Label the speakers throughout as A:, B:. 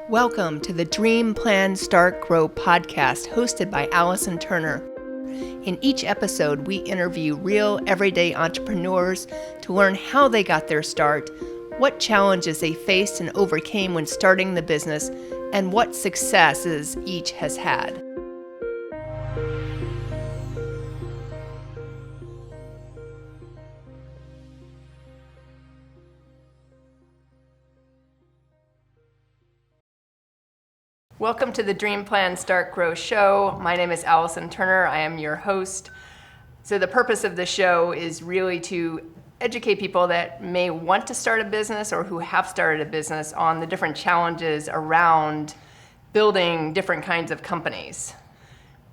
A: Welcome to the Dream, Plan, Start, Grow podcast hosted by Allison Turner. In each episode, we interview real, everyday entrepreneurs to learn how they got their start, what challenges they faced and overcame when starting the business, and what successes each has had. Welcome to the Dream, Plan, Start, Grow show. My name is Allison Turner. I am your host. So the purpose of the show is really to educate people that may want to start a business or who have started a business on the different challenges around building different kinds of companies.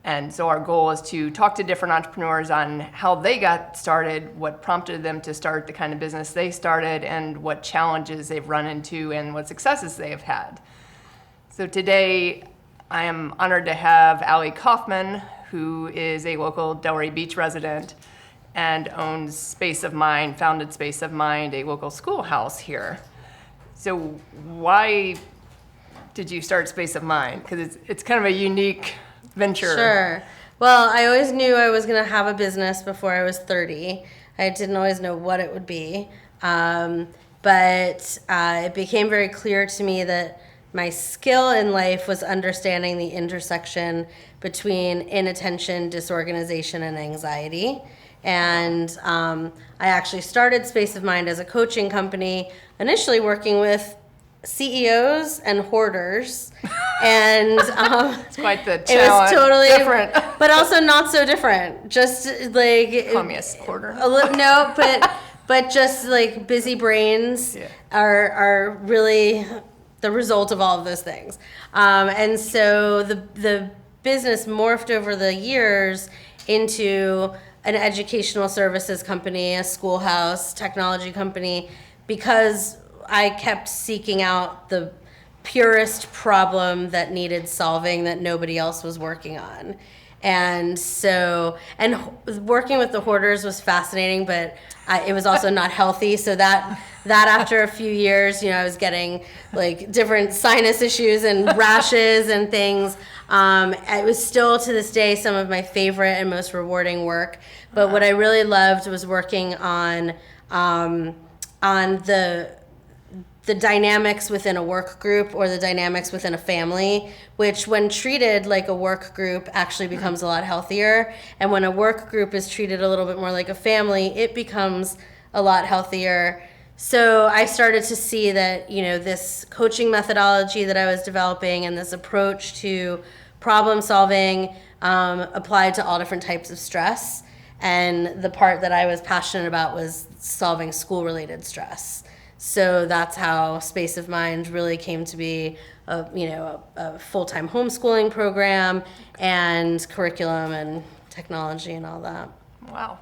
A: And so our goal is to talk to different entrepreneurs on how they got started, what prompted them to start the kind of business they started, and what challenges they've run into and what successes they have had. So today, I am honored to have Ali Kaufman, who is a local Delray Beach resident and owns Space of Mind, founded Space of Mind, a local schoolhouse here. So why did you start Space of Mind? Because it's kind of a unique venture.
B: Sure. Well, I always knew I was going to have a business before I was 30. I didn't always know what it would be. But it became very clear to me that my skill in life was understanding the intersection between inattention, disorganization, and anxiety. And I actually started Space of Mind as a coaching company, initially working with CEOs and hoarders. And
A: it's quite the challenge.
B: It was totally
A: different,
B: but also not so different. Just like
A: call me a hoarder.
B: No, but just like busy brains are really the result of all of those things. And so the business morphed over the years into an educational services company, a schoolhouse, technology company, because I kept seeking out the purest problem that needed solving that nobody else was working on. And so, and working with the hoarders was fascinating, but it was also not healthy. So that after a few years, I was getting like different sinus issues and rashes and things. It was still to this day some of my favorite and most rewarding work. But what I really loved was working on the dynamics within a work group or the dynamics within a family, which when treated like a work group actually becomes a lot healthier. And when a work group is treated a little bit more like a family, it becomes a lot healthier. So I started to see that, this coaching methodology that I was developing and this approach to problem solving applied to all different types of stress. And the part that I was passionate about was solving school-related stress. So that's how Space of Mind really came to be a full-time homeschooling program and curriculum and technology and all that.
A: Wow.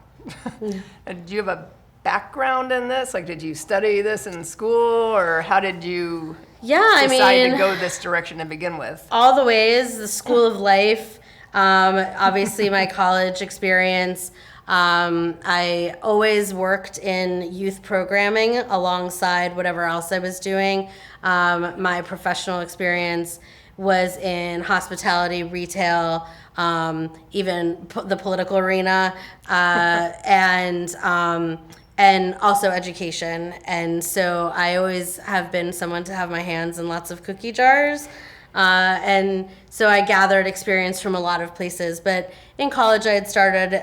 A: And do you have a background in this? Like, did you study this in school, or how did you decide to go this direction to begin with?
B: All the ways, the school of life, obviously my college experience. I always worked in youth programming alongside whatever else I was doing. My professional experience was in hospitality, retail, even the political arena, and also education. And so I always have been someone to have my hands in lots of cookie jars. And so I gathered experience from a lot of places. But in college, I had started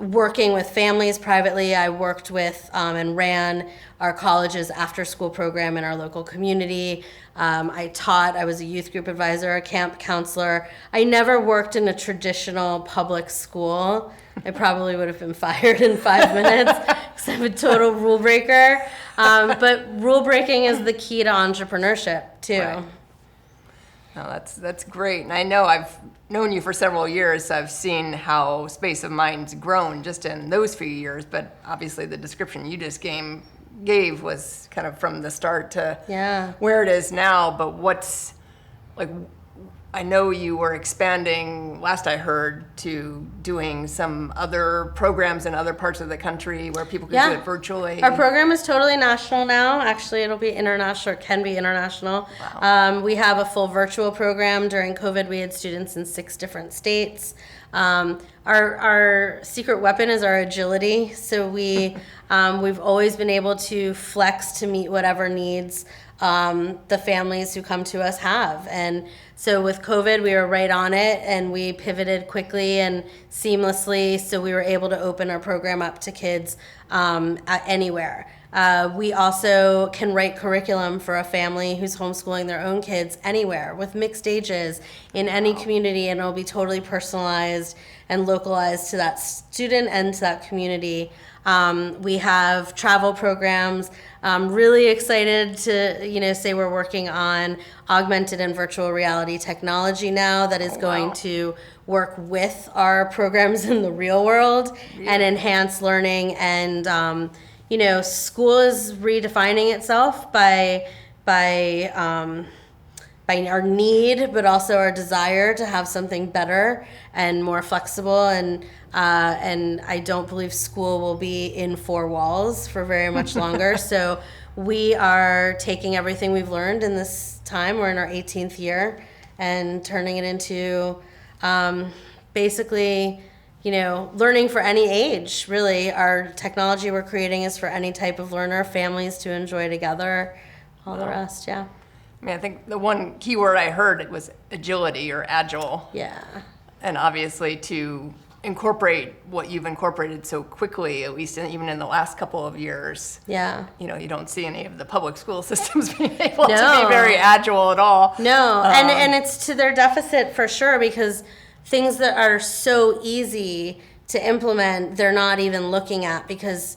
B: working with families privately. I worked with and ran our college's after-school program in our local community. I taught. I was a youth group advisor, a camp counselor. I never worked in a traditional public school. I probably would have been fired in 5 minutes because I'm a total rule breaker. But rule breaking is the key to entrepreneurship, too.
A: Right. No, that's great. And I know I've known you for several years, so I've seen how Space of Mind's grown just in those few years. But obviously the description you just gave was kind of from the start to where it is now. But what's, like, I know you were expanding, last I heard, to doing some other programs in other parts of the country where people could do it virtually.
B: Our program is totally national now. Actually, it'll be international, or can be international.
A: Wow.
B: We have a full virtual program. During COVID, we had students in 6 different states. Our secret weapon is our agility. So we've always been able to flex to meet whatever needs the families who come to us have. And so with COVID, we were right on it, and we pivoted quickly and seamlessly, so we were able to open our program up to kids anywhere. We also can write curriculum for a family who's homeschooling their own kids anywhere with mixed ages in any community, and it'll be totally personalized and localized to that student and to that community. We have travel programs. I'm really excited to, say we're working on augmented and virtual reality technology now that is going to work with our programs in the real world and enhance learning. And, school is redefining itself by our need, but also our desire to have something better and more flexible. And I don't believe school will be in 4 walls for very much longer. So we are taking everything we've learned in this time. We're in our 18th year, and turning it into basically, learning for any age. Really, our technology we're creating is for any type of learner, families to enjoy together, all the rest. Yeah.
A: I mean, I think the one key word I heard was agility or agile.
B: Yeah.
A: And obviously to incorporate what you've incorporated so quickly, at least even in the last couple of years.
B: Yeah.
A: You don't see any of the public school systems being able to be very agile at all.
B: No, and it's to their deficit for sure, because things that are so easy to implement, they're not even looking at, because,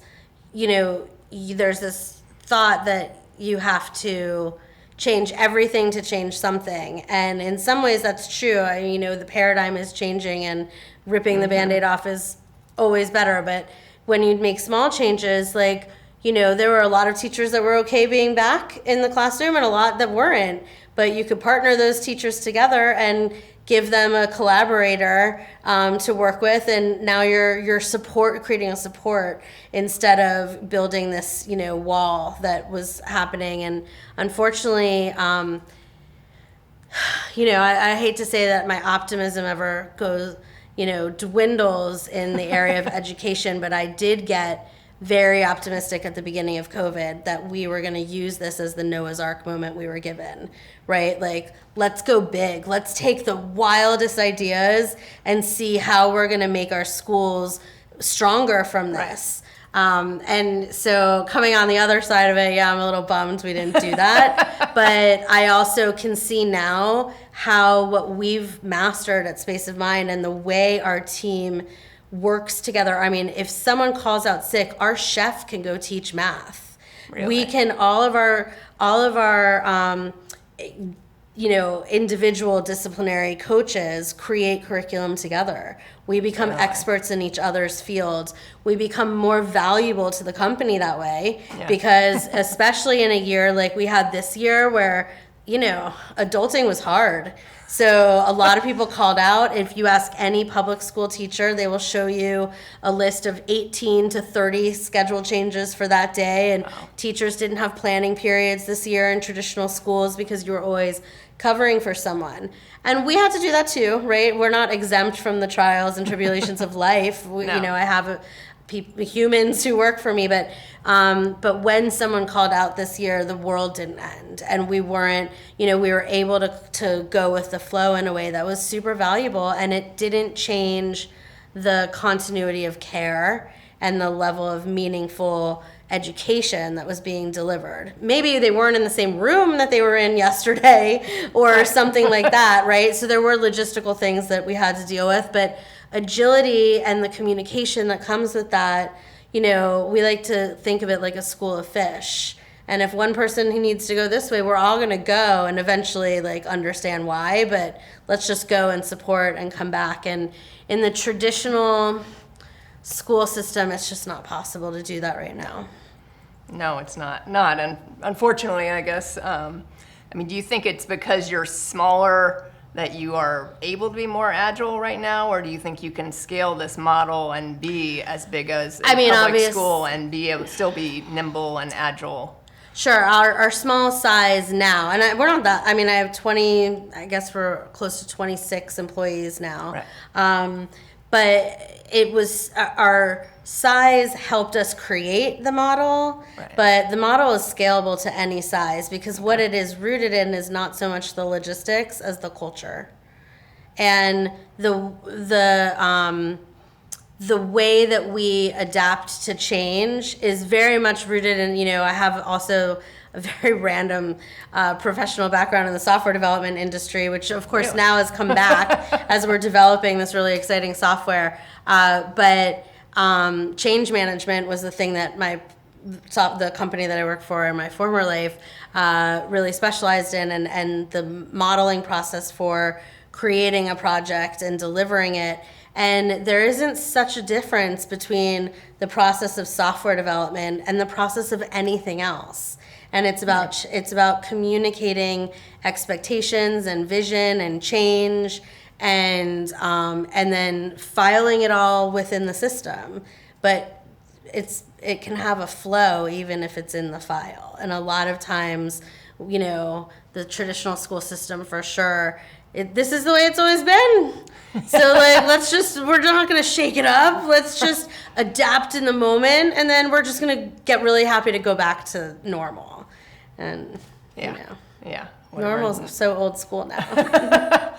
B: there's this thought that you have to change everything to change something. And in some ways that's true. The paradigm is changing, and ripping the Band-Aid off is always better. But when you make small changes, there were a lot of teachers that were okay being back in the classroom and a lot that weren't. But you could partner those teachers together and give them a collaborator to work with, and now you're creating a support instead of building this wall that was happening. And unfortunately, I hate to say that my optimism ever dwindles in the area of education, but I did get very optimistic at the beginning of COVID that we were going to use this as the Noah's Ark moment we were given, right? Like, let's go big. Let's take the wildest ideas and see how we're going to make our schools stronger from this. And so coming on the other side of it, I'm a little bummed we didn't do that. But I also can see now how what we've mastered at Space of Mind and the way our team works together. I mean, if someone calls out sick, our chef can go teach math.
A: Really?
B: We can, all of our individual disciplinary coaches create curriculum together. We become experts in each other's fields. We become more valuable to the company that way, because especially in a year like we had this year where, adulting was hard. So a lot of people called out. If you ask any public school teacher, they will show you a list of 18 to 30 schedule changes for that day. And teachers didn't have planning periods this year in traditional schools because you were always covering for someone. And we had to do that too, right? We're not exempt from the trials and tribulations of life. I have humans who work for me, but when someone called out this year, the world didn't end, and we weren't, we were able to go with the flow in a way that was super valuable, and it didn't change the continuity of care and the level of meaningful education that was being delivered. Maybe they weren't in the same room that they were in yesterday or something like that, right? So there were logistical things that we had to deal with, but agility and the communication that comes with that, we like to think of it like a school of fish. And if one person who needs to go this way, we're all going to go and eventually understand why, but let's just go and support and come back. And in the traditional school system, it's just not possible to do that right now.
A: No, it's not. And unfortunately, I guess, do you think it's because you're smaller that you are able to be more agile right now, or do you think you can scale this model and be as big as a public school and be able to still be nimble and agile?
B: Sure, our small size now, and we're not that, I mean, I have 20, I guess we're close to 26 employees now.
A: Right.
B: But it was, our size helped us create the model,
A: Right.
B: but the model is scalable to any size because what it is rooted in is not so much the logistics as the culture. And the way that we adapt to change is very much rooted in, I have also a very random professional background in the software development industry, which of course
A: Really?
B: now has come back as we're developing this really exciting software. But change management was the thing that the company that I worked for in my former life really specialized in, and the modeling process for creating a project and delivering it. And there isn't such a difference between the process of software development and the process of anything else. And it's about communicating expectations and vision and change, and then filing it all within the system. But it can have a flow even if it's in the file. And a lot of times, the traditional school system for sure, this is the way it's always been. So we're not going to shake it up. Let's just adapt in the moment, and then we're just going to get really happy to go back to normal. And, normal's so old school now.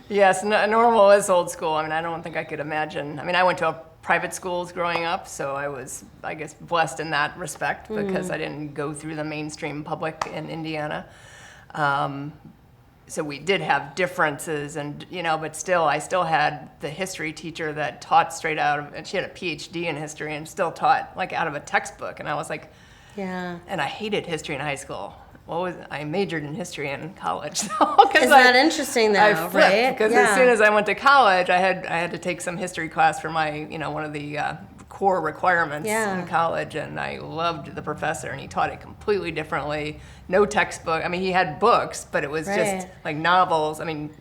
A: Yes, normal is old school. I mean, I don't think I could imagine. I mean, I went to private schools growing up, so I was, I guess, blessed in that respect because I didn't go through the mainstream public in Indiana. So we did have differences, and but still, I still had the history teacher that taught straight out of, and she had a PhD in history and still taught like out of a textbook, and I was like,
B: yeah.
A: And I hated history in high school. I majored in history in college. So,
B: Isn't that interesting though,
A: I flipped,
B: right?
A: because as soon as I went to college, I had to take some history class for my, one of the core requirements in college, and I loved the professor, and he taught it completely differently. No textbook. I mean, he had books, but it was just like novels. I mean,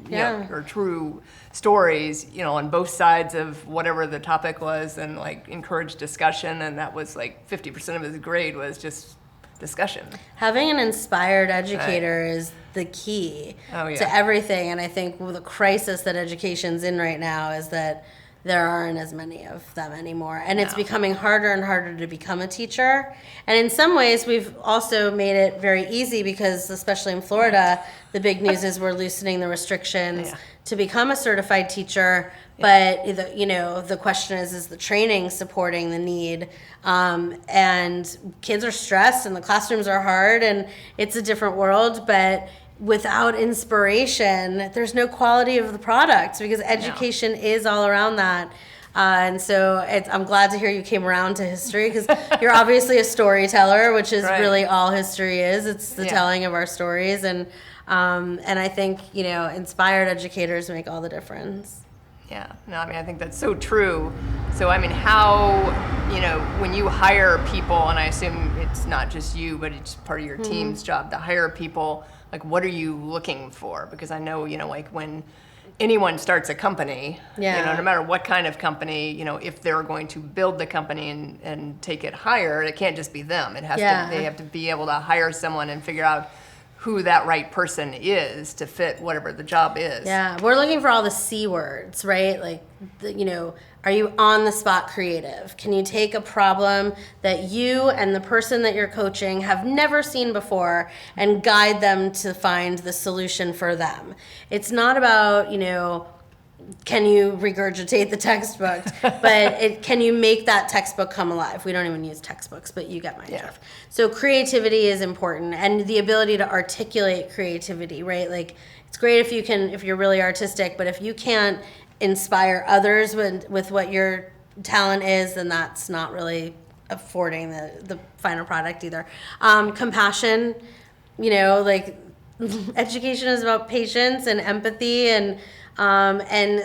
A: or true stories, on both sides of whatever the topic was, and like encouraged discussion, and that was like 50% of his grade was just discussion.
B: Having an inspired educator is the key to everything, and I think the crisis that education's in right now is that there aren't as many of them anymore, and it's becoming harder and harder to become a teacher. And in some ways, we've also made it very easy because, especially in Florida, the big news is we're loosening the restrictions to become a certified teacher. But the question is the training supporting the need? And kids are stressed, and the classrooms are hard, and it's a different world. But without inspiration, there's no quality of the product, because education is all around that. And so I'm glad to hear you came around to history, because you're obviously a storyteller, which is really all history is. It's the telling of our stories. And I think, inspired educators make all the difference.
A: Yeah, no, I mean, I think that's so true. So, I mean, how, when you hire people, and I assume it's not just you, but it's part of your team's job to hire people, like, what are you looking for? Because I know, like when anyone starts a company, no matter what kind of company, if they're going to build the company and take it higher, it can't just be them. It has to, they have to be able to hire someone and figure out who that right person is to fit whatever the job is.
B: Yeah, we're looking for all the C words, right? Like, are you on the spot creative? Can you take a problem that you and the person that you're coaching have never seen before and guide them to find the solution for them? It's not about, can you regurgitate the textbook, but can you make that textbook come alive? We don't even use textbooks, but you get my drift. So creativity is important, and the ability to articulate creativity, right? Like, it's great if you're really artistic, but if you can't inspire others with what your talent is, then that's not really affording the final product either. Compassion, education is about patience and empathy, and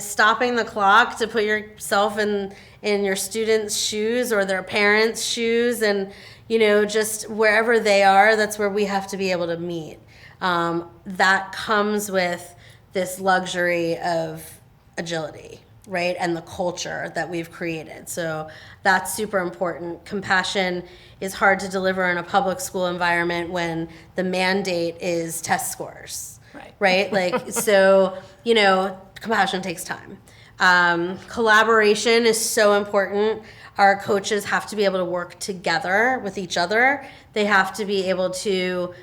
B: stopping the clock to put yourself in your students' shoes or their parents' shoes, and just wherever they are, that's where we have to be able to meet. That comes with this luxury of agility, right? And the culture that we've created. So that's super important. Compassion is hard to deliver in a public school environment when the mandate is test scores, right? Like, so, compassion takes time. Collaboration is so important. Our coaches have to be able to work together with each other. They have to be able to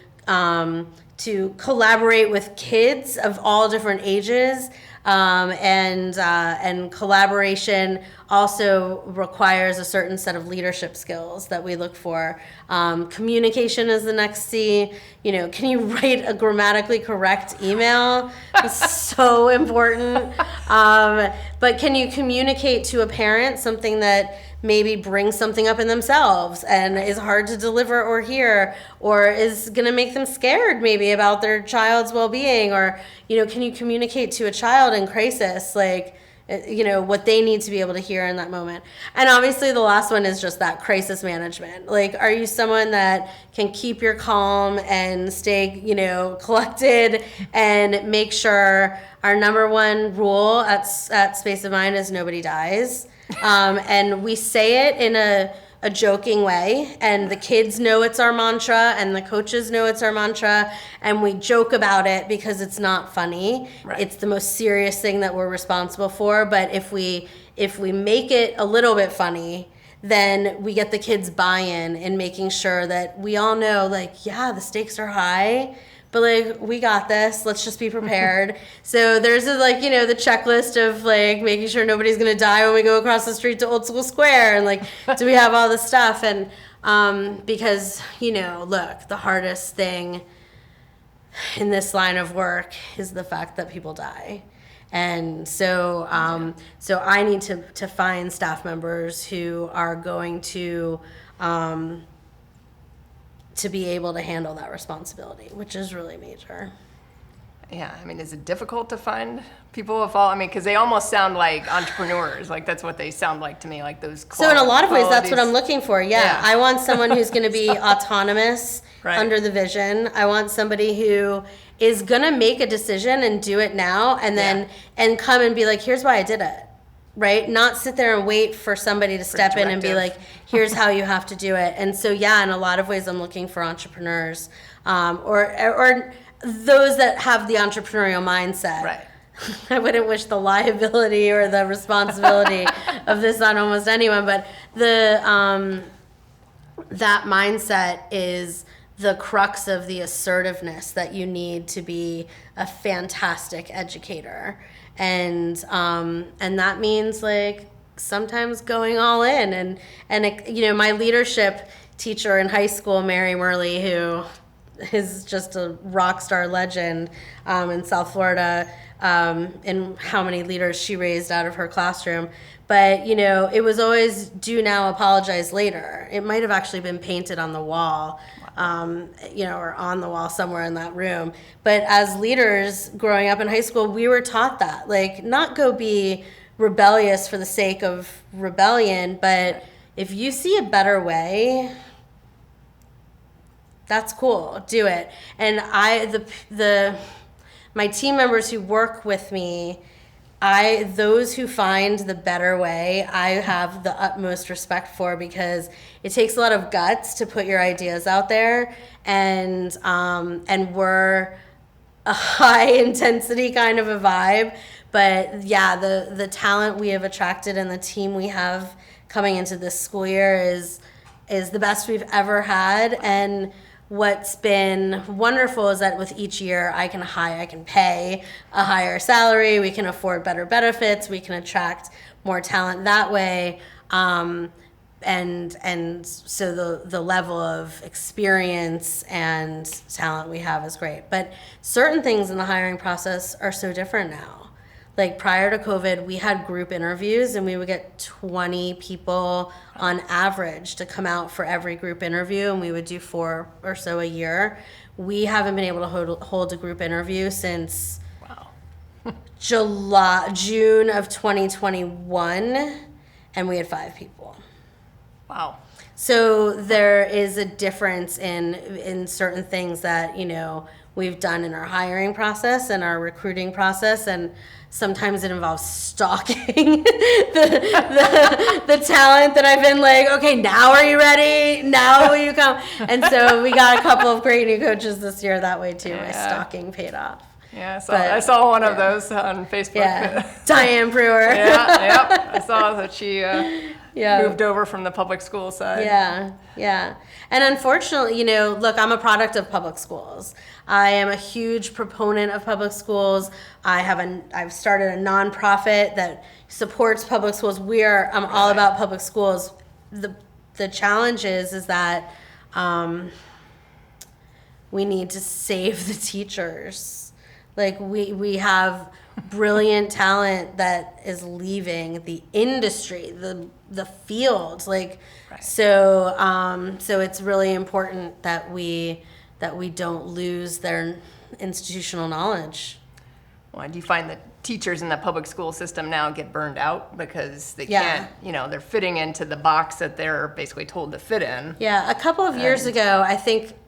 B: collaborate with kids of all different ages. And collaboration also requires a certain set of leadership skills that we look for. Communication is the next C. Can you write a grammatically correct email? It's so important. But can you communicate to a parent something that maybe brings something up in themselves and is hard to deliver or hear, or is going to make them scared maybe about their child's well-being? Or, can you communicate to a child in crisis, what they need to be able to hear in that moment? And obviously the last one is just that crisis management. Like, are you someone that can keep your calm and stay, collected and make sure our number one rule at Space of Mind is nobody dies? And we say it in a joking way, and the kids know it's our mantra, and the coaches know it's our mantra, and we joke about it because it's not funny. Right. It's the most serious thing that we're responsible for. But if we make it a little bit funny, then we get the kids buy-in in making sure that we all know, the stakes are high, but we got this. Let's just be prepared. So there's the checklist of making sure nobody's gonna die when we go across the street to Old School Square, and do we have all this stuff? And because look, the hardest thing in this line of work is the fact that people die. And so I need to find staff members who are going to be able to handle that responsibility, which is really major.
A: Yeah, is it difficult to find people of all? Because they almost sound like entrepreneurs. That's what they sound like to me, like those
B: So in a lot of ways, that's what I'm looking for. Yeah. I want someone who's going to be autonomous under the vision. I want somebody who is going to make a decision and do it now, and then and come and be like, here's why I did it. Right? Not sit there and wait for somebody to step in and be like, here's how you have to do it. And so, in a lot of ways, I'm looking for entrepreneurs, or those that have the entrepreneurial mindset. Right. I wouldn't wish the liability or the responsibility of this on almost anyone, but that mindset is the crux of the assertiveness that you need to be a fantastic educator. And that means sometimes going all in, and my leadership teacher in high school, Mary Murley, who is just a rock star legend in South Florida, and how many leaders she raised out of her classroom. But it was always do now, apologize later. It might have actually been painted on the wall. Or on the wall somewhere in that room. But as leaders growing up in high school, we were taught that, not go be rebellious for the sake of rebellion, but if you see a better way, that's cool, do it. And my team members who work with me, those who find the better way, I have the utmost respect for, because it takes a lot of guts to put your ideas out there, and we're a high intensity kind of a vibe. But the talent we have attracted and the team we have coming into this school year is the best we've ever had. And what's been wonderful is that with each year I can pay a higher salary, we can afford better benefits, we can attract more talent that way, and so the level of experience and talent we have is great. But certain things in the hiring process are so different now. Prior to COVID, we had group interviews, and we would get 20 people on average to come out for every group interview, and we would do 4 or so a year. We haven't been able to hold a group interview since June of 2021, and we had 5 people. Wow. So there is a difference in certain things that, we've done in our hiring process and our recruiting process, and sometimes it involves stalking the talent that I've been like, okay, now are you ready? Now will you come? And so we got a couple of great new coaches this year that way too. My stalking paid off.
A: Yeah, I saw one of those on Facebook.
B: Yeah, Diane Brewer.
A: I saw that she moved over from the public school side.
B: Yeah. And unfortunately, look, I'm a product of public schools. I am a huge proponent of public schools. I've started a nonprofit that supports public schools. I'm all about public schools. The challenge is that we need to save the teachers. Like we have brilliant talent that is leaving the industry, the field. So it's really important that we don't lose their institutional knowledge.
A: Well, do you find that teachers in the public school system now get burned out because they can't, they're fitting into the box that they're basically told to fit in?
B: Yeah, a couple of years ago,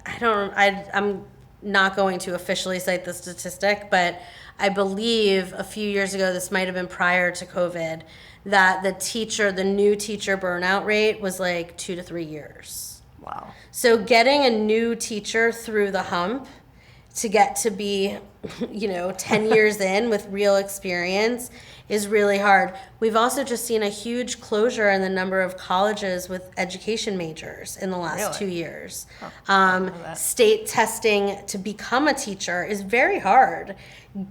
B: I'm not going to officially cite the statistic, but I believe a few years ago, this might have been prior to COVID, that the new teacher burnout rate was like 2 to 3 years.
A: Wow.
B: So getting a new teacher through the hump to get to be, 10 years in with real experience is really hard. We've also just seen a huge closure in the number of colleges with education majors in the last 2 years. State testing to become a teacher is very hard.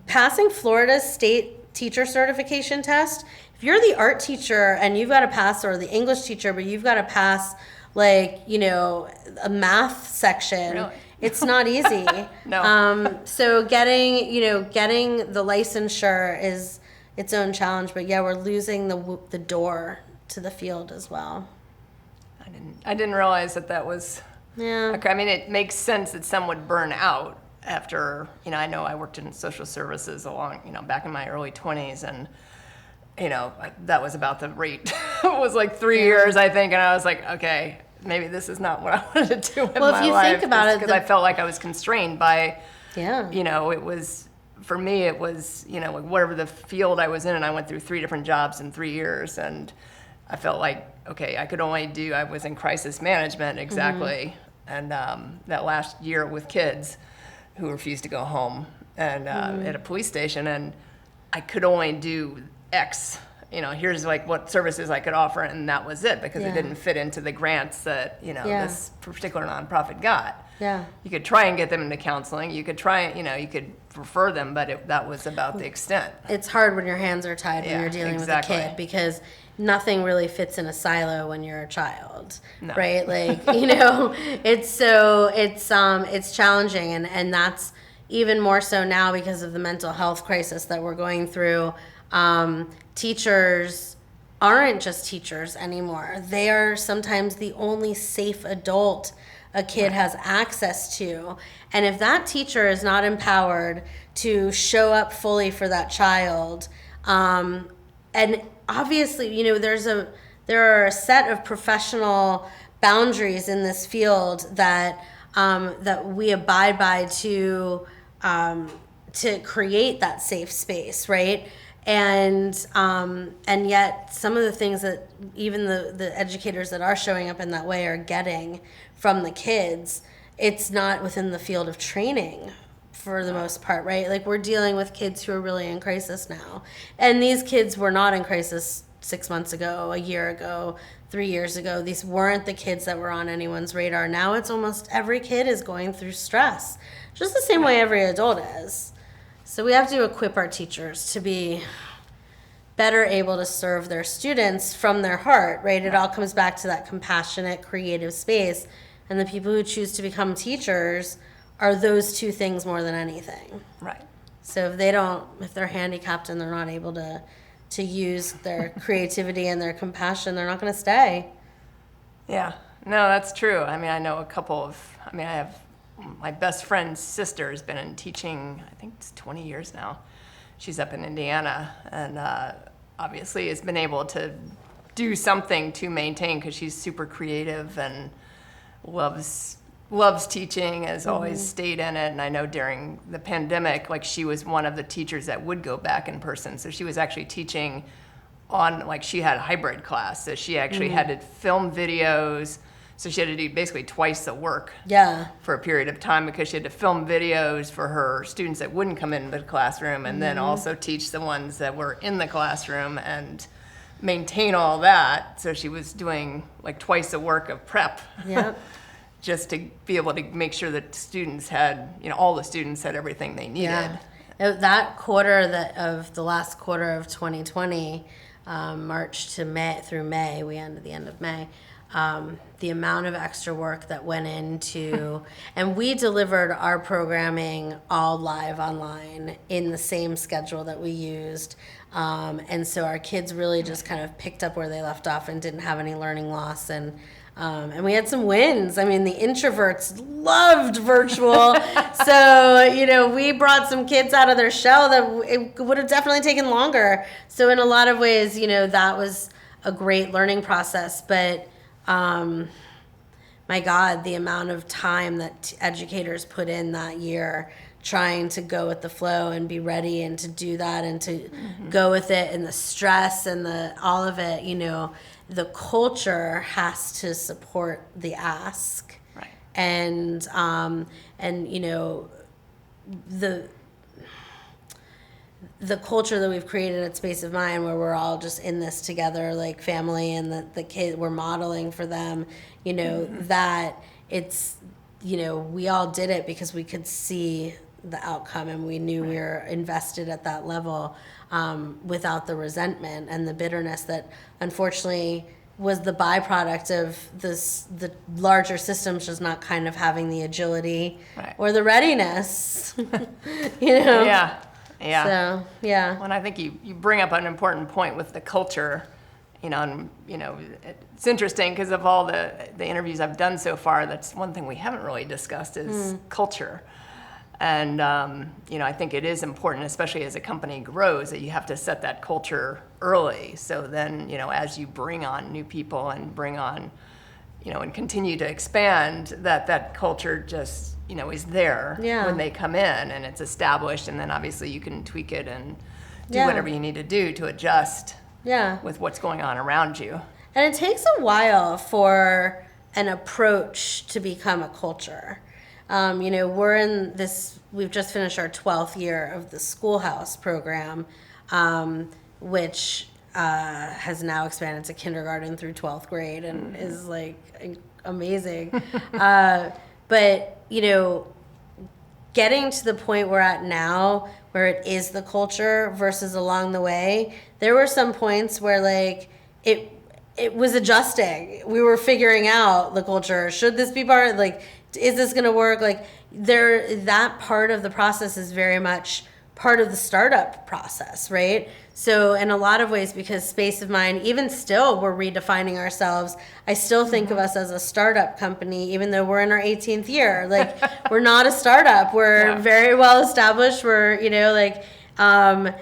B: Passing Florida's state teacher certification test, if you're the art teacher and you've got to pass, or the English teacher, but you've got to pass a math section.
A: Really?
B: It's not easy.
A: No.
B: So getting the licensure is its own challenge, but we're losing the door to the field as well.
A: I didn't realize that was.
B: Yeah.
A: Okay, I mean, it makes sense that some would burn out after. I know I worked in social services back in my early 20s, and that was about the rate. It was like 3 years, I think, and I was like, okay, maybe this is not what I wanted to do in my life.
B: Well, if you think about it,
A: because I felt like I was constrained by.
B: Yeah.
A: It was. For me, it was, whatever the field I was in, and I went through 3 different jobs in 3 years, and I felt like, okay, I was in crisis management, exactly, and that last year with kids who refused to go home, and at a police station, and I could only do X, here's like what services I could offer, and that was it, because it didn't fit into the grants that, this particular nonprofit got.
B: Yeah.
A: You could try and get them into counseling. You could try, you could refer them, but that was about the extent.
B: It's hard when your hands are tied when you're dealing with a kid, because nothing really fits in a silo when you're a child, right? It's challenging, and that's even more so now because of the mental health crisis that we're going through. Teachers aren't just teachers anymore. They are sometimes the only safe adult a kid has access to. And if that teacher is not empowered to show up fully for that child, and obviously, there are a set of professional boundaries in this field that we abide by to create that safe space, right? And yet some of the things that even the educators that are showing up in that way are getting from the kids, it's not within the field of training for the most part, right? Like, we're dealing with kids who are really in crisis now. And these kids were not in crisis 6 months ago, a year ago, 3 years ago. These weren't the kids that were on anyone's radar. Now it's almost every kid is going through stress, just the same way every adult is. So we have to equip our teachers to be better able to serve their students from their heart, right? It all comes back to that compassionate, creative space. And the people who choose to become teachers are those two things more than anything.
A: Right.
B: So if they're handicapped and they're not able to use their creativity and their compassion, they're not going to stay.
A: Yeah. No, that's true. I mean, I know I have my best friend's sister has been in teaching, I think it's 20 years now. She's up in Indiana, and obviously has been able to do something to maintain, because she's super creative and loves loves teaching, has always stayed in it. And I know during the pandemic, like she was one of the teachers that would go back in person. So she was actually teaching on, like she had a hybrid class. So she actually had to film videos. So she had to do basically twice the work for a period of time because she had to film videos for her students that wouldn't come into the classroom and then also teach the ones that were in the classroom and maintain all that. So she was doing like twice the work of prep just to be able to make sure that students had, all the students had everything they needed.
B: That quarter of the last quarter of 2020, March to May through May, we ended the end of May. The amount of extra work that went into, and we delivered our programming all live online in the same schedule that we used. And so our kids really just kind of picked up where they left off and didn't have any learning loss. And we had some wins. I mean, the introverts loved virtual. So, we brought some kids out of their shell that it would have definitely taken longer. So in a lot of ways, that was a great learning process. But my God, the amount of time that educators put in that year trying to go with the flow and be ready and to do that and to go with it, and the stress and all of it, the culture has to support the ask.
A: Right.
B: And the culture that we've created at Space of Mind, where we're all just in this together, like family, and the kids, we're modeling for them, that it's, we all did it because we could see the outcome and we knew we were invested at that level, without the resentment and the bitterness that unfortunately was the byproduct of the larger systems just not kind of having the agility or the readiness,
A: Yeah.
B: So,
A: Well, and I think you bring up an important point with the culture, it's interesting because of all the interviews I've done so far, that's one thing we haven't really discussed is culture. And, I think it is important, especially as a company grows, that you have to set that culture early. So then, as you bring on new people and bring on, and continue to expand, that culture just, is there when they come in and it's established. And then obviously you can tweak it and do whatever you need to do to adjust with what's going on around you.
B: And it takes a while for an approach to become a culture. We're in this, we've just finished our 12th year of the Schoolhouse program, which has now expanded to kindergarten through 12th grade and is like amazing. But, getting to the point we're at now, where it is the culture versus along the way, there were some points where like it was adjusting. We were figuring out the culture. Should this be part, like, is this going to work? Like that part of the process is very much part of the startup process, right? So in a lot of ways, because Space of Mind, even still, we're redefining ourselves. I still think of us as a startup company, even though we're in our 18th year. Like, we're not a startup. We're very well established. We're, and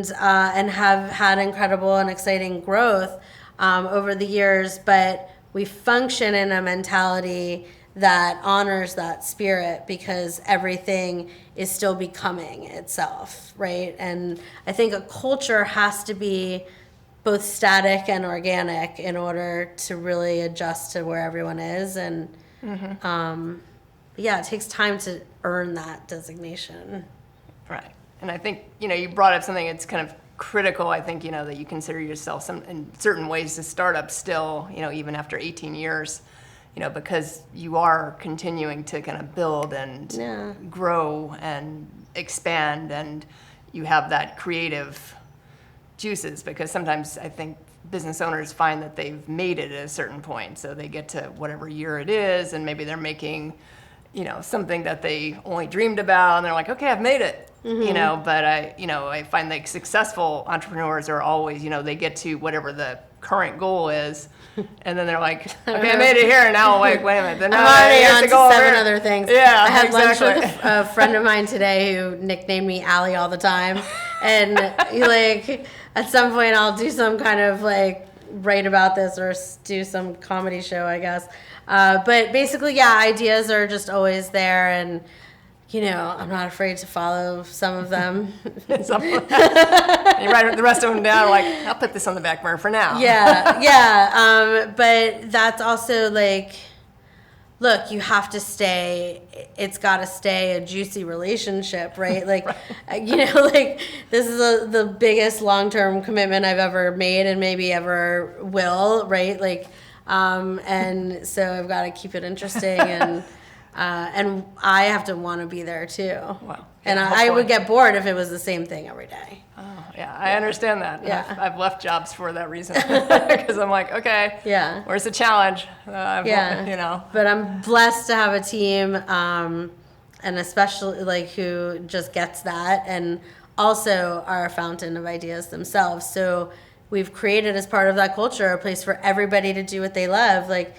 B: have had incredible and exciting growth over the years. But we function in a mentality that honors that spirit because everything is still becoming itself, right? And I think a culture has to be both static and organic in order to really adjust to where everyone is. And it takes time to earn that designation.
A: Right. And I think, you brought up something that's kind of critical. I think, that you consider yourself in certain ways a startup still, even after 18 years. Because you are continuing to kind of build and grow and expand, and you have that creative juices, because sometimes I think business owners find that they've made it at a certain point. So they get to whatever year it is, and maybe they're making, something that they only dreamed about, and they're like, okay, I've made it. But I find like successful entrepreneurs are always, they get to whatever the current goal is, and then they're like, okay, I made it here, and now wait a minute. Then
B: I'm already on to 7 other things.
A: Yeah,
B: I had
A: exactly.
B: lunch with a friend of mine today who nicknamed me Ali all the time, and at some point I'll do some kind of like write about this or do some comedy show, I guess. But basically, yeah, ideas are just always there, and I'm not afraid to follow some of them.
A: You write the rest of them down, like, I'll put this on the back burner for now.
B: Yeah. But that's also like, look, you have to stay, it's got to stay a juicy relationship, right? Like, like this is the biggest long-term commitment I've ever made and maybe ever will, right? Like, and so I've got to keep it interesting and I have to want to be there too.
A: Wow.
B: And I would get bored if it was the same thing every day.
A: Oh, yeah, I understand that.
B: Yeah.
A: I've left jobs for that reason because I'm like, okay, where's the challenge?
B: But I'm blessed to have a team, and especially like who just gets that, and also are a fountain of ideas themselves. So we've created, as part of that culture, a place for everybody to do what they love. Like,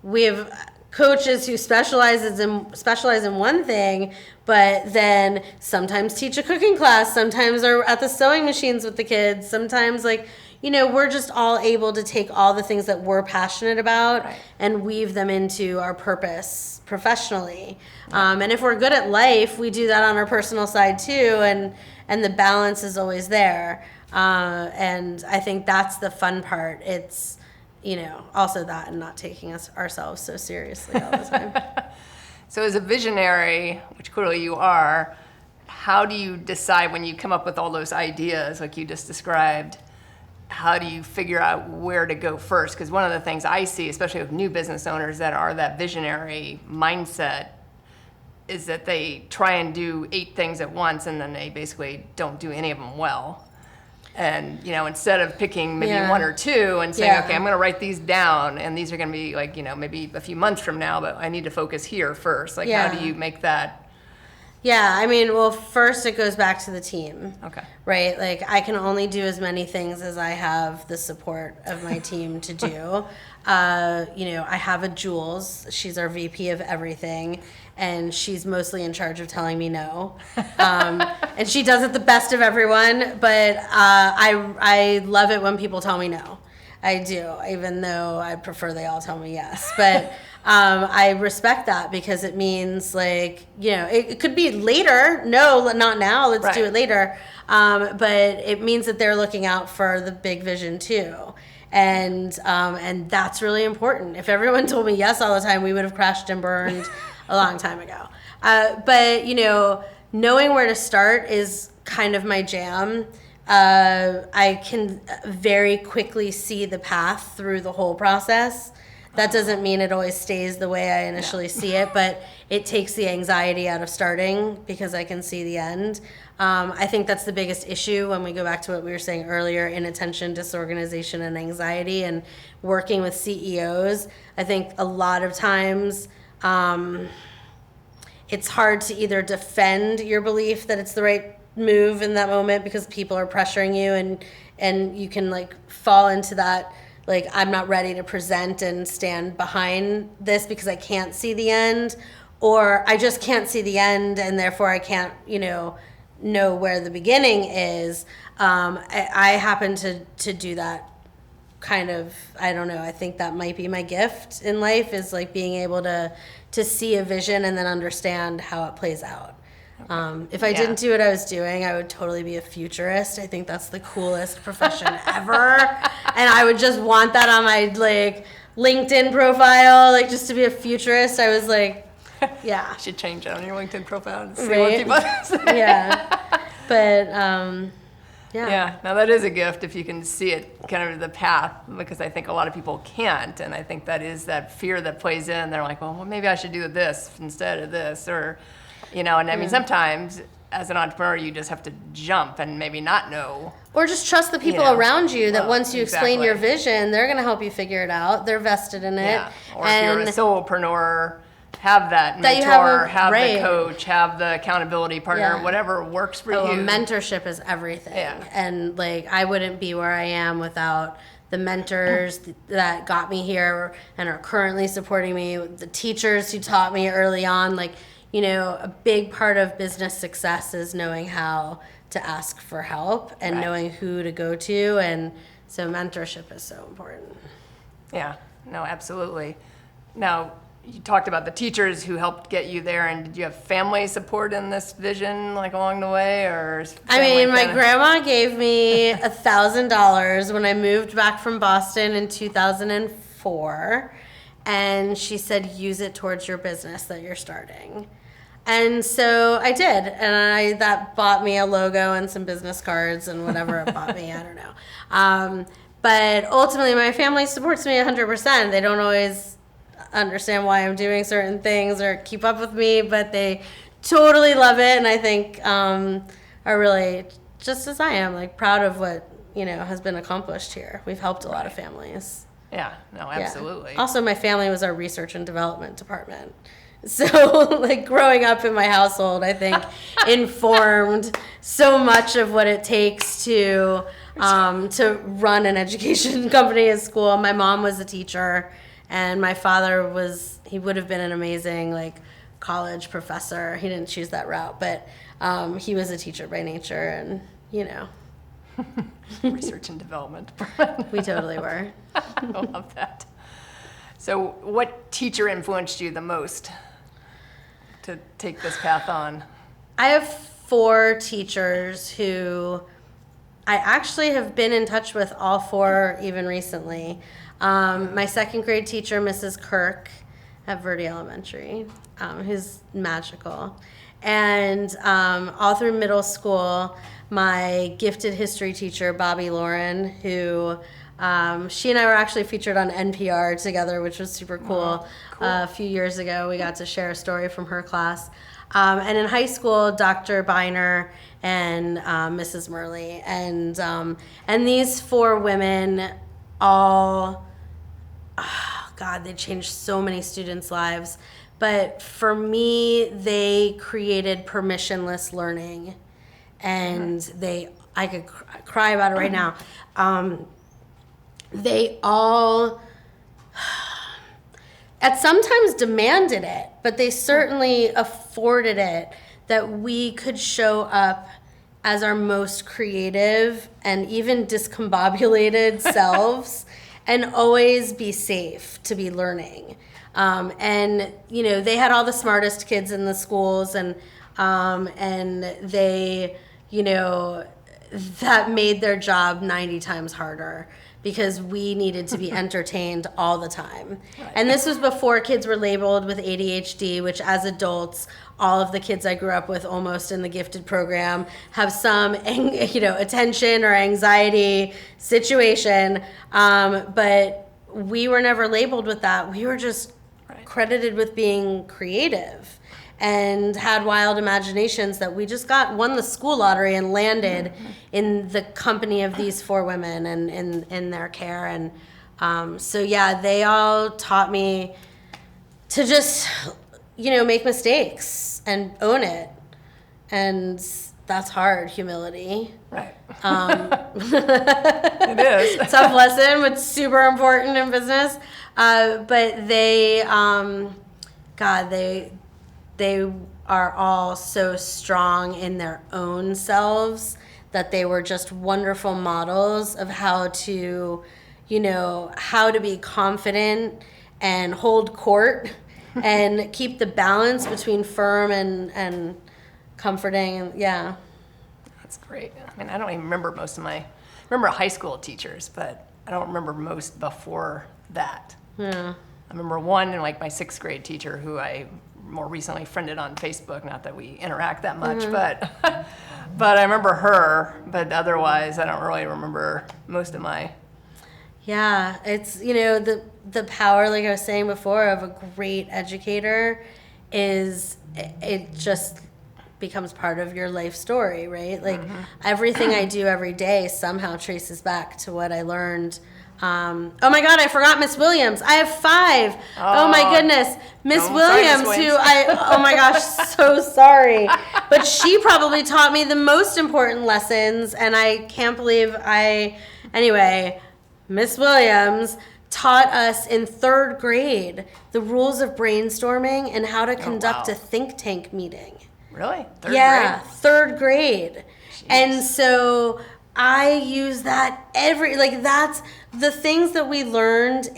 B: we have coaches who specialize in one thing, but then sometimes teach a cooking class, sometimes are at the sewing machines with the kids, sometimes we're just all able to take all the things that we're passionate about and weave them into our purpose professionally. And if we're good at life, we do that on our personal side too, and the balance is always there. And I think that's the fun part. It's also that, and not taking ourselves so seriously all the time.
A: So as a visionary, which clearly you are, how do you decide when you come up with all those ideas like you just described, how do you figure out where to go first? Because one of the things I see, especially with new business owners that are that visionary mindset, is that they try and do 8 things at once and then they basically don't do any of them well. And, instead of picking maybe 1 or 2 and saying, okay, I'm going to write these down and these are going to be like, maybe a few months from now, but I need to focus here first. Like, how do you make that?
B: Yeah, well, first it goes back to the team.
A: Okay.
B: Right? Like, I can only do as many things as I have the support of my team to do. I have a Jules. She's our VP of everything. And she's mostly in charge of telling me no. And she does it the best of everyone, but I love it when people tell me no. I do, even though I prefer they all tell me yes. But I respect that because it means it could be later. No, not now. Let's do it later. But it means that they're looking out for the big vision too. And that's really important. If everyone told me yes all the time, we would have crashed and burned a long time ago. But knowing where to start is kind of my jam. I can very quickly see the path through the whole process. That doesn't mean it always stays the way I initially see it, but it takes the anxiety out of starting because I can see the end. I think that's the biggest issue when we go back to what we were saying earlier, inattention, disorganization, and anxiety, and working with CEOs. I think a lot of times it's hard to either defend your belief that it's the right move in that moment because people are pressuring you, and you can fall into that, I'm not ready to present and stand behind this because I can't see the end, or I just can't see the end and therefore I can't know where the beginning is. I happen to do that kind of, I don't know, I think that might be my gift in life, is being able to see a vision and then understand how it plays out. If I didn't do what I was doing, I would totally be a futurist. I think that's the coolest profession ever. And I would just want that on my LinkedIn profile, just to be a futurist. I was yeah.
A: You should change it on your LinkedIn profile and see what people say.
B: Yeah. But
A: yeah, now that is a gift if you can see it, kind of the path, because I think a lot of people can't, and I think that is that fear that plays in. They're like, well, maybe I should do this instead of this, or, and I mean, sometimes as an entrepreneur, you just have to jump and maybe not know.
B: Or just trust the people around you that once you explain your vision, they're going to help you figure it out. They're vested in it.
A: Yeah. Or if you're a solopreneur, have that mentor, have the coach, have the accountability partner, whatever works for you.
B: Mentorship is everything. Yeah. And I wouldn't be where I am without the mentors that got me here and are currently supporting me, the teachers who taught me early on. A big part of business success is knowing how to ask for help and knowing who to go to and So mentorship is so important.
A: Yeah, no, absolutely. Now, you talked about the teachers who helped get you there, and did you have family support in this vision, like along the way, or?
B: My grandma gave me $1,000 when I moved back from Boston in 2004, and she said, use it towards your business that you're starting. And so I did, and that bought me a logo and some business cards and whatever it bought me, I don't know. But ultimately, my family supports me 100%. They don't always understand why I'm doing certain things or keep up with me, but they totally love it, and I think are really, just as I am, like proud of what, has been accomplished here. We've helped a lot of families.
A: Yeah, no, absolutely.
B: Yeah. Also, my family was our research and development department. So, like, growing up in my household, I think, informed so much of what it takes to run an education company at school. My mom was a teacher, and my father he would have been an amazing, like, college professor. He didn't choose that route, but he was a teacher by nature, and,
A: Research and development department.
B: We totally were.
A: I love that. So what teacher influenced you the most to take this path on?
B: I have 4 teachers who I actually have been in touch with, all 4 even recently. My second grade teacher, Mrs. Kirk at Verde Elementary, who's magical. And all through middle school, my gifted history teacher, Bobby Lauren, who she and I were actually featured on NPR together, which was super cool.
A: Wow, cool.
B: A few years ago, we got to share a story from her class. And in high school, Dr. Biner and Mrs. Murley. And these 4 women all, they changed so many students' lives. But for me, they created permissionless learning. And I could cry about it right now. They all at sometimes demanded it, but they certainly afforded it, that we could show up as our most creative and even discombobulated selves and always be safe to be learning. And, they had all the smartest kids in the schools, and they, that made their job 90 times harder, because we needed to be entertained all the time. Right. And this was before kids were labeled with ADHD, which as adults, all of the kids I grew up with almost in the gifted program have some, attention or anxiety situation. But we were never labeled with that. We were just credited with being creative and had wild imaginations, that we just won the school lottery and landed in the company of these 4 women and in their care. And they all taught me to just, make mistakes and own it. And that's hard, humility.
A: Right. It is.
B: Tough lesson, but super important in business. But they are all so strong in their own selves, that they were just wonderful models of how to be confident and hold court and keep the balance between firm and comforting. Yeah.
A: That's great. I mean, I don't even remember I remember high school teachers, but I don't remember most before that.
B: Yeah.
A: I remember one in my 6th grade teacher who I more recently friended on Facebook. Not that we interact that much, but I remember her. But otherwise, I don't really remember most of my.
B: Yeah, it's the power, like I was saying before, of a great educator is it just becomes part of your life story, right? Like everything I do every day somehow traces back to what I learned. Oh my God, I forgot Miss Williams. I have 5. Oh my goodness. Miss Williams, oh my gosh, so sorry. But she probably taught me the most important lessons, and I can't believe anyway, Miss Williams taught us in 3rd grade the rules of brainstorming and how to conduct a think tank meeting.
A: Really? 3rd grade?
B: Yeah, 3rd grade. Jeez. And so I use that that's the things that we learned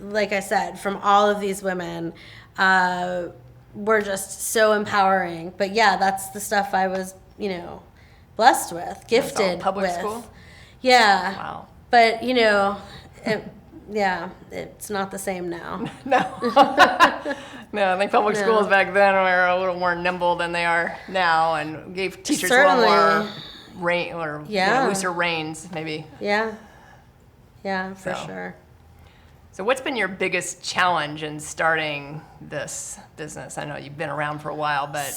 B: like I said, from all of these women, were just so empowering. But yeah, that's the stuff I was, blessed with, gifted
A: public
B: with.
A: school?
B: Yeah.
A: Wow.
B: But, it's not the same now.
A: No. No, I think public schools back then were a little more nimble than they are now, and gave teachers a little more looser reins, maybe.
B: Yeah. Yeah, for sure.
A: So what's been your biggest challenge in starting this business? I know you've been around for a while, but...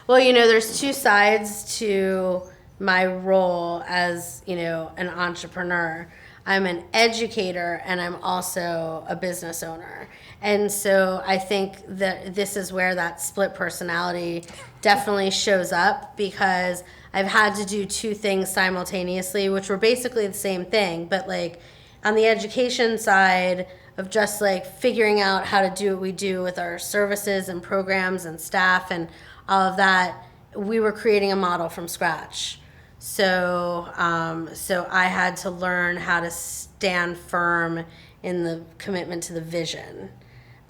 B: there's two sides to my role as, an entrepreneur. I'm an educator and I'm also a business owner. And so I think that this is where that split personality definitely shows up, because I've had to do two things simultaneously, which were basically the same thing. But like on the education side of just like figuring out how to do what we do with our services and programs and staff and all of that, we were creating a model from scratch. So I had to learn how to stand firm in the commitment to the vision.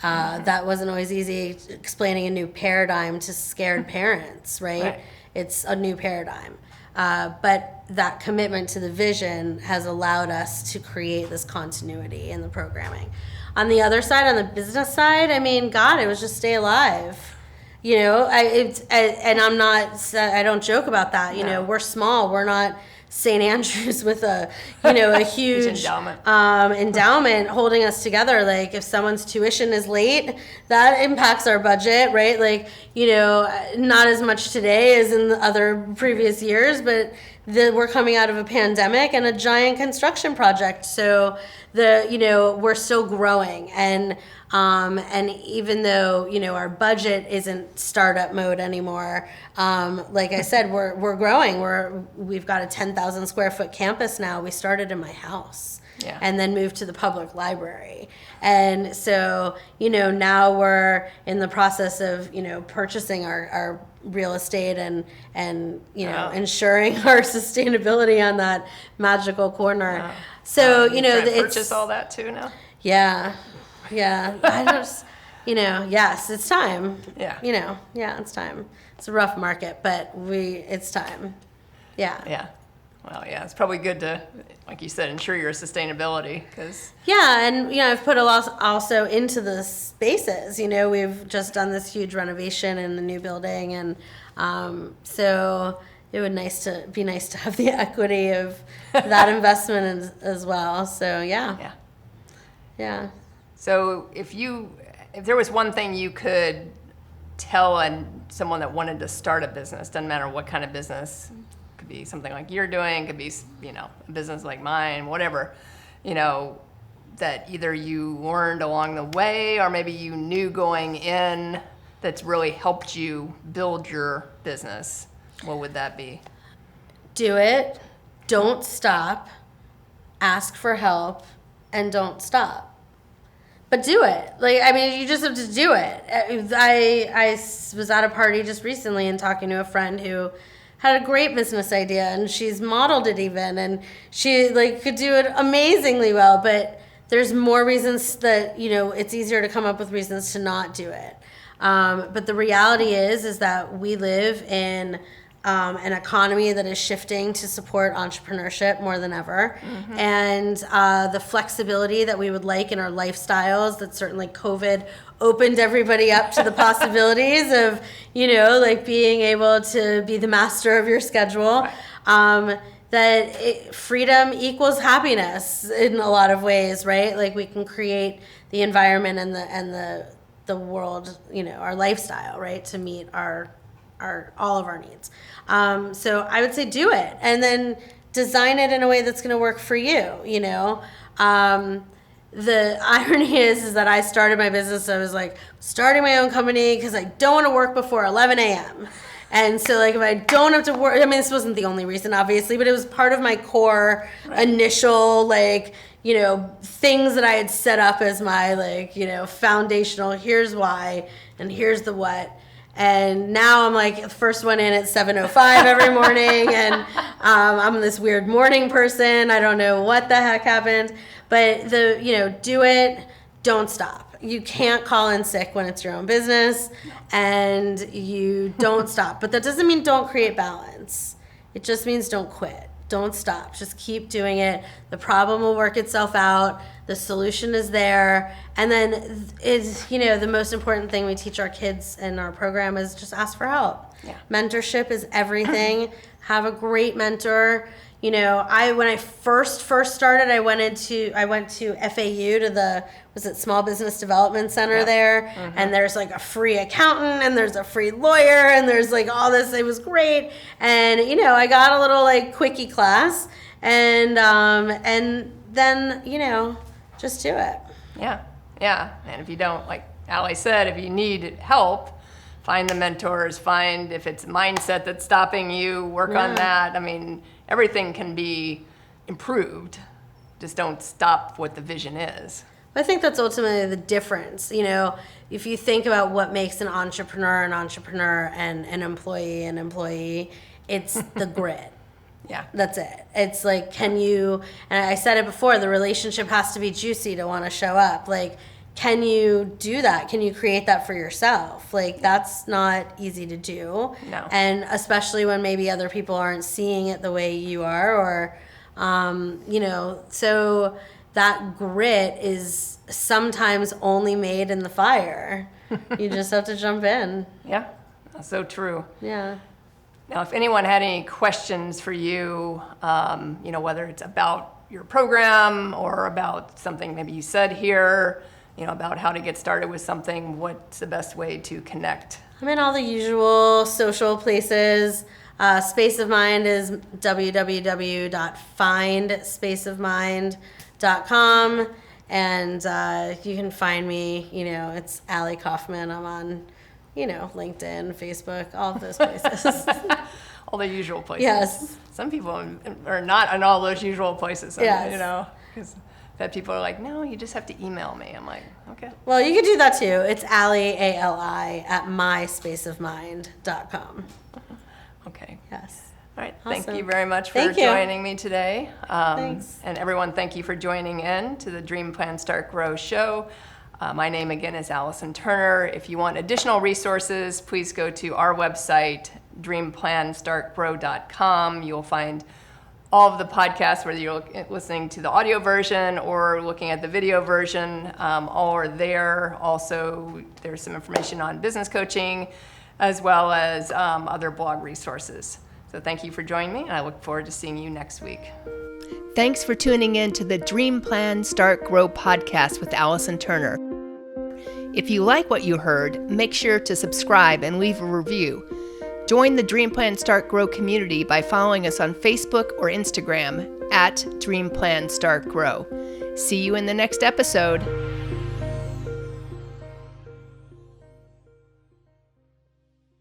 B: That wasn't always easy, explaining a new paradigm to scared parents, right? It's a new paradigm. But that commitment to the vision has allowed us to create this continuity in the programming. On the other side, on the business side, it was just stay alive. I don't joke about that. We're small. We're not St. Andrews with a huge endowment holding us together. Like if someone's tuition is late, that impacts our budget, right? Like, not as much today as in the other previous years, but we're coming out of a pandemic and a giant construction project. So we're still growing, and even though our budget isn't startup mode anymore, like I said, we're growing. We've got a 10,000 square foot campus now. We started in my house, and then moved to the public library, and so now we're in the process of purchasing our real estate and ensuring our sustainability on that magical corner.
A: Wow.
B: So
A: purchase all that too now.
B: Yeah. I just yes, it's time.
A: Yeah.
B: It's time. It's a rough market, but it's time. Yeah.
A: Well, it's probably good to, like you said, ensure your sustainability, because...
B: Yeah, and, I've put a lot also into the spaces. We've just done this huge renovation in the new building, and so it would be nice to have the equity of that investment as well. So, yeah.
A: So if there was one thing you could tell someone that wanted to start a business, doesn't matter what kind of business, could be something like you're doing, could be, a business like mine, whatever, that either you learned along the way or maybe you knew going in that's really helped you build your business, what would that be?
B: Do it. Don't stop. Ask for help, and don't stop. But do it. You just have to do it. I was at a party just recently and talking to a friend who had a great business idea, and she's modeled it even, and she could do it amazingly well, but there's more reasons that, it's easier to come up with reasons to not do it. But the reality is that we live in an economy that is shifting to support entrepreneurship more than ever. Mm-hmm. And the flexibility that we would like in our lifestyles, that certainly COVID opened everybody up to the possibilities of, being able to be the master of your schedule. Right. Freedom equals happiness in a lot of ways, right? We can create the environment and the world, our lifestyle, right, to meet all of our needs. So I would say do it, and then design it in a way that's going to work for you. The irony is that I started my business. I was starting my own company because I don't want to work before 11 a.m. And so if I don't have to work, this wasn't the only reason, obviously, but it was part of my core initial, things that I had set up as my, foundational, here's why and here's the what. And now I'm like first one in at 7:05 every morning, and I'm this weird morning person. I don't know what the heck happened, but do it, don't stop. You can't call in sick when it's your own business, and you don't stop. But that doesn't mean don't create balance. It just means don't quit. Don't stop. Just keep doing it. The problem will work itself out. The solution is there. And then the most important thing we teach our kids in our program is just ask for help.
A: Yeah. Mentorship
B: is everything. Have a great mentor. When I first started, I went to FAU to the Small Business Development Center there, and there's like a free accountant, and there's a free lawyer, and there's like all this. It was great, and I got a little like quickie class, and then just do it.
A: Yeah. And if you don't, like Ali said, if you need help, find the mentors. Find if it's mindset that's stopping you. Work on that. I mean, everything can be improved. Just don't stop what the vision is.
B: I think that's ultimately the difference. If you think about what makes an entrepreneur and an employee, it's the grit.
A: Yeah.
B: That's it. It's like, and I said it before, the relationship has to be juicy to want to show up. Like, can you do that? Can you create that for yourself? Like, that's not easy to do.
A: No.
B: And especially when maybe other people aren't seeing it the way you are, or, so that grit is sometimes only made in the fire. You just have to jump in.
A: Yeah, that's so true.
B: Yeah.
A: Now, if anyone had any questions for you, whether it's about your program or about something maybe you said here, about how to get started with something, what's the best way to connect?
B: I'm in all the usual social places. Space of Mind is www.findspaceofmind.com, and you can find me, it's Ali Kaufman. I'm on, LinkedIn, Facebook, all of those places.
A: All the usual places.
B: Yes.
A: Some people are not in all those usual places.
B: Yes.
A: Because that people are like, no, you just have to email me. I'm like, okay.
B: Well, you can do that too. It's Ali, Ali, at myspaceofmind.com.
A: Okay.
B: Yes.
A: All right.
B: Awesome.
A: Thank you very much for joining me today.
B: Thanks.
A: And everyone, thank you for joining in to the Dream Plan Start Grow show. My name again is Allison Turner. If you want additional resources, please go to our website, dreamplanstartgrow.com. You'll find all of the podcasts, whether you're listening to the audio version or looking at the video version, all are there. Also, there's some information on business coaching as well as other blog resources. So thank you for joining me, and I look forward to seeing you next week. Thanks for tuning in to the Dream Plan Start Grow podcast with Allison Turner. If you like what you heard, make sure to subscribe and leave a review. Join the Dream Plan Start Grow community by following us on Facebook or Instagram at Dream Plan Start Grow. See you in the next episode.